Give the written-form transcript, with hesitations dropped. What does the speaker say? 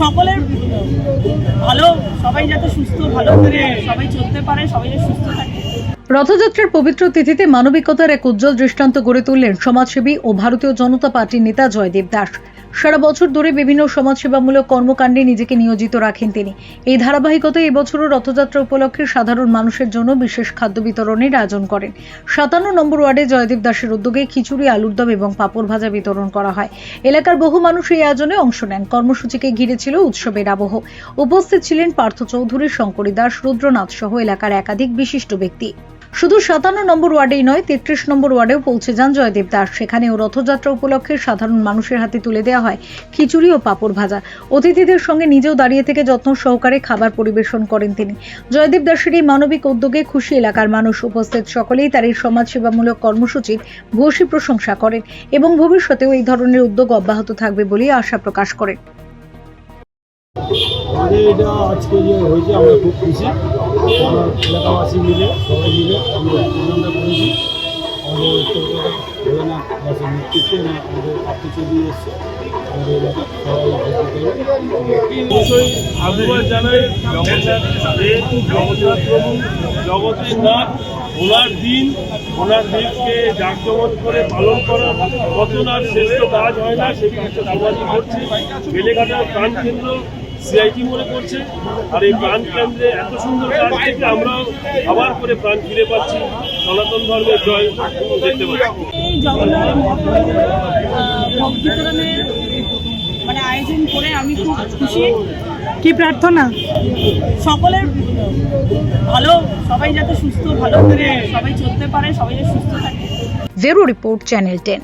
সকলের ভালো, সবাই যাতে সুস্থ ভালো করে সবাই চলতে পারে, সবাই যাতে সুস্থ থাকে। রথযাত্রার পবিত্র তিথিতে মানবিকতার এক উজ্জ্বল দৃষ্টান্ত গড়ে তুললেন সমাজসেবী ও ভারতীয় জনতা পার্টির নেতা জয়দেব দাস। সারা বছর ধরে বিভিন্ন সমাজসেবামূলক কর্মকাণ্ডে নিজেকে নিয়োজিত রাখেন তিনি। এই ধারাবাহিকতায় এবছরও রথযাত্রা উপলক্ষে সাধারণ মানুষের জন্য বিশেষ খাদ্য বিতরণের আয়োজন করেন। 57 নম্বর ওয়ার্ডে জয়দেব দাসের উদ্যোগে খিচুড়ি, আলুর দম এবং পাঁপড় ভাজা বিতরণ করা হয়। এলাকার বহু মানুষ এই আয়োজনে অংশ নেন। কর্মসূচিকে ঘিরে ছিল উৎসবের আবহ। উপস্থিত ছিলেন পার্থ চৌধুরী, শঙ্করী দাস, রুদ্রনাথ সহ এলাকার একাধিক বিশিষ্ট ব্যক্তি। শুধু 57 নম্বর ওয়ার্ডেই নয়, 33 নম্বর ওয়ার্ডেও পৌঁছে যান জয়দেব দাস। সেখানেও রথযাত্রা উপলক্ষে সাধারণ মানুষের হাতে তুলে দেওয়া হয় খিচুড়ি ও পাঁপড় ভাজা। অতিথিদের সঙ্গে নিজেও দাঁড়িয়ে থেকে যত্ন সহকারে খাবার পরিবেশন করেন তিনি। জয়দেব দাসের এই মানবিক উদ্যোগে খুশি এলাকার মানুষ। উপস্থিত সকলেই তার এই সমাজসেবামূলক কর্মসূচির ভূয়সী প্রশংসা করেন এবং ভবিষ্যতেও এই ধরনের উদ্যোগ অব্যাহত থাকবে বলে আশা প্রকাশ করেন। আমাদের এটা আজকে যে হয়েছে আমরা খুব খুশি। আমরা এলাকাবাসী মিলে সবাই মিলে আমরা আনন্দ করেছি। আমাদের হবে না গাছের নেতৃত্বে না আমাদের আত্মীয় দিয়ে এসছে আমাদের এলাকা সবাই অবশ্যই আশীর্বাদ জানাই যেহেতু জগন্নাথ প্রভু জগতের নাথ, ওনার দিনকে জাঁকজমক করে পালন করার মতন আর শ্রেষ্ঠ কাজ হয় না। সেই কাজটা সমাজই করছে। বেলেঘাটার প্রাণকেন্দ্র সিআইটি মনে করছে। আর এই প্রাণ কেন্দ্রে এত সুন্দর কাজ থেকে আমরাও আবার করে প্রাণ ফিরে পাচ্ছি, সনাতন ধর্মের জয় দেখতে পাচ্ছি। এই জগন্নাথ ভোগ বিতরণের আয়োজন করে আমি খুব খুশি। কি প্রার্থনা? সকলের ভালো, সবাই যাতে সুস্থ ভালো করে সবাই চলতে পারে, সবাই যাতে সুস্থ থাকে। Bureau report, channel 10।